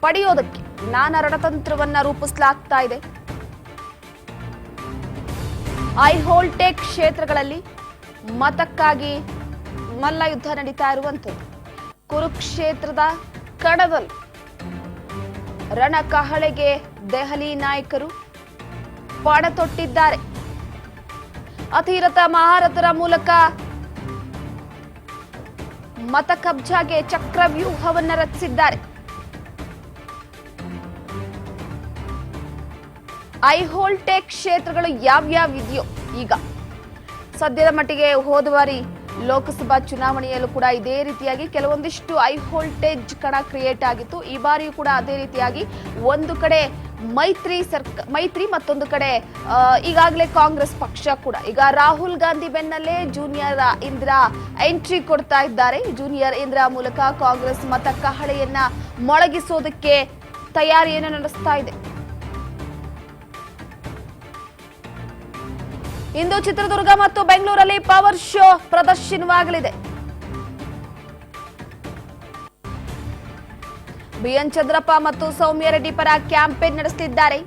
ಪಡೆಯೋದಕ್ಕೆ ನಾನಾ ರಣತಂತ್ರವನ್ನ ರೂಪಿಸಲಾಗ್ತಾ ಇದೆ. ಐಹೋಲ್ಟೆಕ್ ಕ್ಷೇತ್ರಗಳಲ್ಲಿ ಮತಕ್ಕಾಗಿ ಮಲ್ಲಯುದ್ಧ ನಡೀತಾ ಇರುವಂತದ್ದು. ಕುರುಕ್ಷೇತ್ರದ ಕಣದಲ್ಲಿ ರಣಕಹಳೆಗೆ ದೆಹಲಿ ನಾಯಕರು ಪಣ ತೊಟ್ಟಿದ್ದಾರೆ. ಅತಿರಥ ಮಹಾರಥರ ಮೂಲಕ ಮತ ಕಬ್ಜಾಗೆ ಚಕ್ರವ್ಯೂಹವನ್ನ ರಚಿಸಿದ್ದಾರೆ. ಐಹೋಲ್ಟೆಕ್ ಕ್ಷೇತ್ರಗಳು ಯಾವ್ಯಾವ ಇದೆಯೋ ಈಗ ಸದ್ಯದ ಮಟ್ಟಿಗೆ ಹೋದ ಬಾರಿ ಲೋಕಸಭಾ ಚುನಾವಣೆಯಲ್ಲೂ ಕೂಡ ಇದೇ ರೀತಿಯಾಗಿ ಕೆಲವೊಂದಿಷ್ಟು ಐಹೋಲ್ಟೇಜ್ ಕಣ ಕ್ರಿಯೇಟ್ ಆಗಿತ್ತು. ಈ ಬಾರಿಯೂ ಕೂಡ ಅದೇ ರೀತಿಯಾಗಿ ಒಂದು ಕಡೆ ಮೈತ್ರಿ ಮತ್ತೊಂದು ಕಡೆ ಈಗಾಗಲೇ ಕಾಂಗ್ರೆಸ್ ಪಕ್ಷ ಕೂಡ ಈಗ ರಾಹುಲ್ ಗಾಂಧಿ ಬೆನ್ನಲ್ಲೇ ಜೂನಿಯರ್ ಇಂದಿರಾ ಎಂಟ್ರಿ ಕೊಡ್ತಾ ಇದ್ದಾರೆ. ಜೂನಿಯರ್ ಇಂದಿರಾ ಮೂಲಕ ಕಾಂಗ್ರೆಸ್ ಮತ ಕಹಳೆಯನ್ನ ಮೊಳಗಿಸೋದಕ್ಕೆ ತಯಾರಿಯನ್ನು ನಡೆಸ್ತಾ ಇದೆ. ಇಂದು ಚಿತ್ರದುರ್ಗ ಮತ್ತು ಬೆಂಗಳೂರಲ್ಲಿ ಪವರ್ ಶೋ ಪ್ರದರ್ಶನವಾಗಲಿದೆ. ಬಿಎನ್ ಚಂದ್ರಪ್ಪ ಮತ್ತು ಸೌಮ್ಯ ರೆಡ್ಡಿ ಪರ ಕ್ಯಾಂಪೇನ್ ನಡೆಸಲಿದ್ದಾರೆ.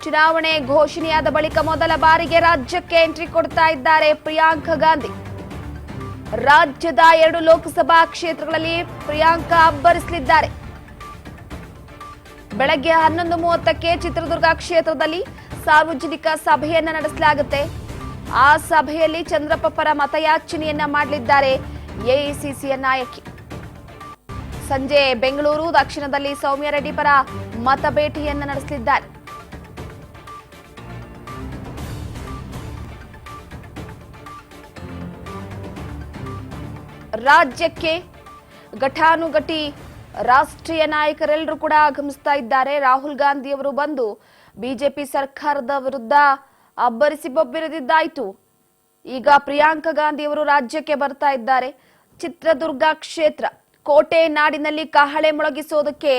ಚುನಾವಣೆ ಘೋಷಣೆಯಾದ ಬಳಿಕ ಮೊದಲ ಬಾರಿಗೆ ರಾಜ್ಯಕ್ಕೆ ಎಂಟ್ರಿ ಕೊಡ್ತಾ ಇದ್ದಾರೆ ಪ್ರಿಯಾಂಕಾ ಗಾಂಧಿ. ರಾಜ್ಯದ 2 ಲೋಕಸಭಾ ಕ್ಷೇತ್ರಗಳಲ್ಲಿ ಪ್ರಿಯಾಂಕಾ ಅಬ್ಬರಿಸಲಿದ್ದಾರೆ. ಬೆಳಗ್ಗೆ 11:30ಕ್ಕೆ ಚಿತ್ರದುರ್ಗ ಕ್ಷೇತ್ರದಲ್ಲಿ ಸಾರ್ವಜನಿಕ ಸಭೆಯನ್ನ ನಡೆಸಲಾಗುತ್ತೆ. ಆ ಸಭೆಯಲ್ಲಿ ಚಂದ್ರಪ್ಪ ಪರ ಮತಯಾಚನೆಯನ್ನ ಮಾಡಲಿದ್ದಾರೆ ಎಐಸಿಸಿಯ ನಾಯಕಿ. ಸಂಜೆ ಬೆಂಗಳೂರು ದಕ್ಷಿಣದಲ್ಲಿ ಸೌಮ್ಯ ರೆಡ್ಡಿ ಪರ ಮತ ಭೇಟಿಯನ್ನ ನಡೆಸಲಿದ್ದಾರೆ. ರಾಜ್ಯಕ್ಕೆ ಘಟಾನುಘಟಿ ರಾಷ್ಟ್ರೀಯ ನಾಯಕರೆಲ್ಲರೂ ಕೂಡ ಆಗಮಿಸ್ತಾ ಇದ್ದಾರೆ. ರಾಹುಲ್ ಗಾಂಧಿ ಅವರು ಬಂದು ಬಿಜೆಪಿ ಸರ್ಕಾರದ ವಿರುದ್ಧ ಅಬ್ಬರಿಸಿ ಬೊಬ್ಬಿರಿದಿದ್ದಾಯಿತು. ಈಗ ಪ್ರಿಯಾಂಕಾ ಗಾಂಧಿ ಅವರು ರಾಜ್ಯಕ್ಕೆ ಬರ್ತಾ ಇದ್ದಾರೆ. ಚಿತ್ರದುರ್ಗ ಕ್ಷೇತ್ರ ಕೋಟೆ ನಾಡಿನಲ್ಲಿ ಕಹಳೆ ಮೊಳಗಿಸೋದಕ್ಕೆ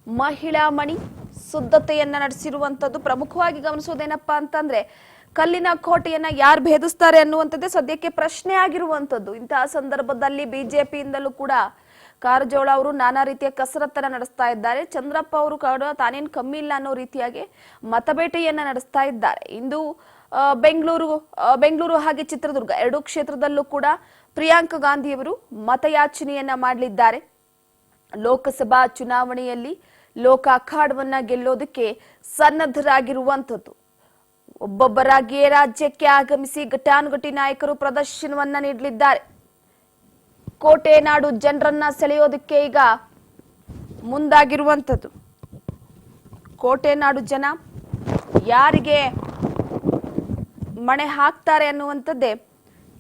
ಮಹಿಳಾ ಮಣಿ ಸಿದ್ಧತೆಯನ್ನ ನಡೆಸಿರುವಂತದ್ದು. ಪ್ರಮುಖವಾಗಿ ಗಮನಿಸೋದೇನಪ್ಪಾ ಅಂತಂದ್ರೆ ಕಲ್ಲಿನ ಕೋಟೆಯನ್ನ ಯಾರು ಭೇದಿಸ್ತಾರೆ ಅನ್ನುವಂಥದ್ದೇ ಸದ್ಯಕ್ಕೆ ಪ್ರಶ್ನೆ ಆಗಿರುವಂತದ್ದು. ಇಂತಹ ಸಂದರ್ಭದಲ್ಲಿ ಬಿಜೆಪಿಯಿಂದಲೂ ಕೂಡ ಕಾರಜೋಳ ಅವರು ನಾನಾ ರೀತಿಯ ಕಸರತ್ತನ್ನ ನಡೆಸ್ತಾ ಇದ್ದಾರೆ. ಚಂದ್ರಪ್ಪ ಅವರು ಕೂಡ ತಾನೇನು ಕಮ್ಮಿ ಇಲ್ಲ ಅನ್ನೋ ರೀತಿಯಾಗಿ ಮತಬೇಟೆಯನ್ನ ನಡೆಸ್ತಾ ಇದ್ದಾರೆ. ಇಂದು ಬೆಂಗಳೂರು ಹಾಗೆ ಚಿತ್ರದುರ್ಗ 2 ಕ್ಷೇತ್ರದಲ್ಲೂ ಕೂಡ ಪ್ರಿಯಾಂಕಾ ಗಾಂಧಿಯವರು ಮತಯಾಚನೆಯನ್ನ ಮಾಡಲಿದ್ದಾರೆ. ಲೋಕಸಭಾ ಚುನಾವಣೆಯಲ್ಲಿ ಲೋಕ ಅಖಾಡವನ್ನ ಗೆಲ್ಲೋದಕ್ಕೆ ಸನ್ನದ್ಧರಾಗಿರುವಂತದ್ದು. ಒಬ್ಬೊಬ್ಬರಾಗಿಯೇ ರಾಜ್ಯಕ್ಕೆ ಆಗಮಿಸಿ ಘಟಾನುಘಟಿ ನಾಯಕರು ಪ್ರದರ್ಶನವನ್ನ ನೀಡಲಿದ್ದಾರೆ. ಕೋಟೆ ನಾಡು ಜನರನ್ನ ಸೆಳೆಯೋದಕ್ಕೆ ಈಗ ಮುಂದಾಗಿರುವಂತದ್ದು. ಕೋಟೆ ನಾಡು ಜನ ಯಾರಿಗೆ ಮಣೆ ಹಾಕ್ತಾರೆ ಅನ್ನುವಂಥದ್ದೇ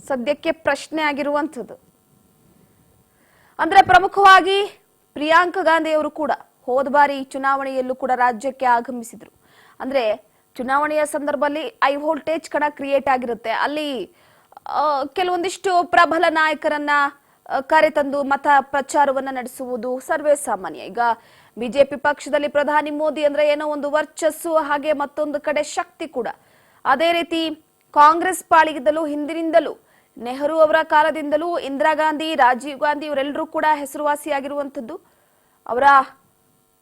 ಸದ್ಯಕ್ಕೆ ಪ್ರಶ್ನೆ ಆಗಿರುವಂಥದ್ದು. ಅಂದ್ರೆ ಪ್ರಮುಖವಾಗಿ ಪ್ರಿಯಾಂಕಾ ಗಾಂಧಿ ಅವರು ಕೂಡ ಹೋದ ಬಾರಿ ಚುನಾವಣೆಯಲ್ಲೂ ಕೂಡ ರಾಜ್ಯಕ್ಕೆ ಆಗಮಿಸಿದ್ರು. ಅಂದ್ರೆ ಚುನಾವಣೆಯ ಸಂದರ್ಭದಲ್ಲಿ ಐವೋಲ್ಟೇಜ್ ಕಣ ಕ್ರಿಯೇಟ್ ಆಗಿರುತ್ತೆ. ಅಲ್ಲಿ ಕೆಲವೊಂದಿಷ್ಟು ಪ್ರಬಲ ನಾಯಕರನ್ನ ಕರೆತಂದು ಮತ ಪ್ರಚಾರವನ್ನ ನಡೆಸುವುದು ಸರ್ವೇ ಸಾಮಾನ್ಯ. ಈಗ ಬಿಜೆಪಿ ಪಕ್ಷದಲ್ಲಿ ಪ್ರಧಾನಿ ಮೋದಿ ಅಂದ್ರೆ ಏನೋ ಒಂದು ವರ್ಚಸ್ಸು, ಹಾಗೆ ಮತ್ತೊಂದು ಕಡೆ ಶಕ್ತಿ ಕೂಡ. ಅದೇ ರೀತಿ ಕಾಂಗ್ರೆಸ್ ಪಾಳಿಗಿದ್ದಲು ಹಿಂದಿನಿಂದಲೂ ನೆಹರು ಅವರ ಕಾಲದಿಂದಲೂ ಇಂದಿರಾ ಗಾಂಧಿ, ರಾಜೀವ್ ಗಾಂಧಿ ಇವರೆಲ್ಲರೂ ಕೂಡ ಹೆಸರುವಾಸಿಯಾಗಿರುವಂತದ್ದು. ಅವರ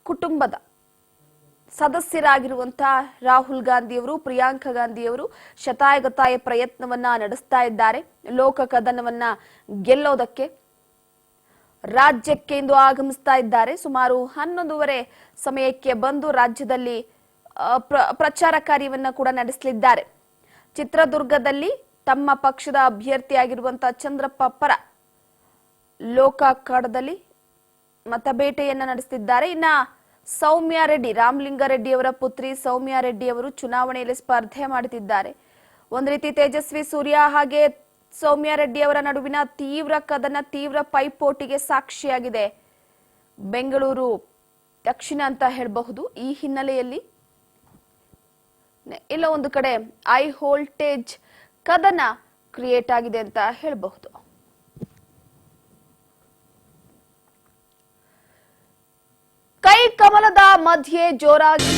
ಕುಟುಂಬದ ಸದಸ್ಯರಾಗಿರುವಂತಹ ರಾಹುಲ್ ಗಾಂಧಿಯವರು, ಪ್ರಿಯಾಂಕಾ ಗಾಂಧಿಯವರು ಶತಾಯಗತಾಯ ಪ್ರಯತ್ನವನ್ನ ನಡೆಸ್ತಾ ಇದ್ದಾರೆ. ಲೋಕ ಕದನವನ್ನ ಗೆಲ್ಲೋದಕ್ಕೆ ರಾಜ್ಯಕ್ಕೆ ಇಂದು ಆಗಮಿಸ್ತಾ ಇದ್ದಾರೆ. ಸುಮಾರು 11:30 ಸಮಯಕ್ಕೆ ಬಂದು ರಾಜ್ಯದಲ್ಲಿ ಪ್ರಚಾರ ಕಾರ್ಯವನ್ನ ಕೂಡ ನಡೆಸಲಿದ್ದಾರೆ. ಚಿತ್ರದುರ್ಗದಲ್ಲಿ ತಮ್ಮ ಪಕ್ಷದ ಅಭ್ಯರ್ಥಿಯಾಗಿರುವಂತಹ ಚಂದ್ರಪ್ಪ ಪರ ಲೋಕಾಖಾಡದಲ್ಲಿ ಮತಬೇಟೆಯನ್ನ ನಡೆಸುತ್ತಿದ್ದಾರೆ. ಇನ್ನ ಸೌಮ್ಯ ರೆಡ್ಡಿ, ರಾಮಲಿಂಗಾರೆಡ್ಡಿ ಅವರ ಪುತ್ರಿ ಸೌಮ್ಯ ರೆಡ್ಡಿ ಅವರು ಚುನಾವಣೆಯಲ್ಲಿ ಸ್ಪರ್ಧೆ ಮಾಡುತ್ತಿದ್ದಾರೆ. ಒಂದು ರೀತಿ ತೇಜಸ್ವಿ ಸೂರ್ಯ ಹಾಗೆ ಸೌಮ್ಯ ರೆಡ್ಡಿ ಅವರ ನಡುವಿನ ತೀವ್ರ ಕದನ, ತೀವ್ರ ಪೈಪೋಟಿಗೆ ಸಾಕ್ಷಿಯಾಗಿದೆ ಬೆಂಗಳೂರು ದಕ್ಷಿಣ ಅಂತ ಹೇಳಬಹುದು. ಈ ಹಿನ್ನೆಲೆಯಲ್ಲಿ ಇಲ್ಲ ಒಂದು ಕಡೆ ಐಹೋಲ್ಟೇಜ್ ಕದನ ಕ್ರಿಯೇಟ್ ಆಗಿದೆ ಅಂತ ಹೇಳಬಹುದು. ಕೈ ಕಮಲದ ಮಧ್ಯೆ ಜೋರಾಗಿ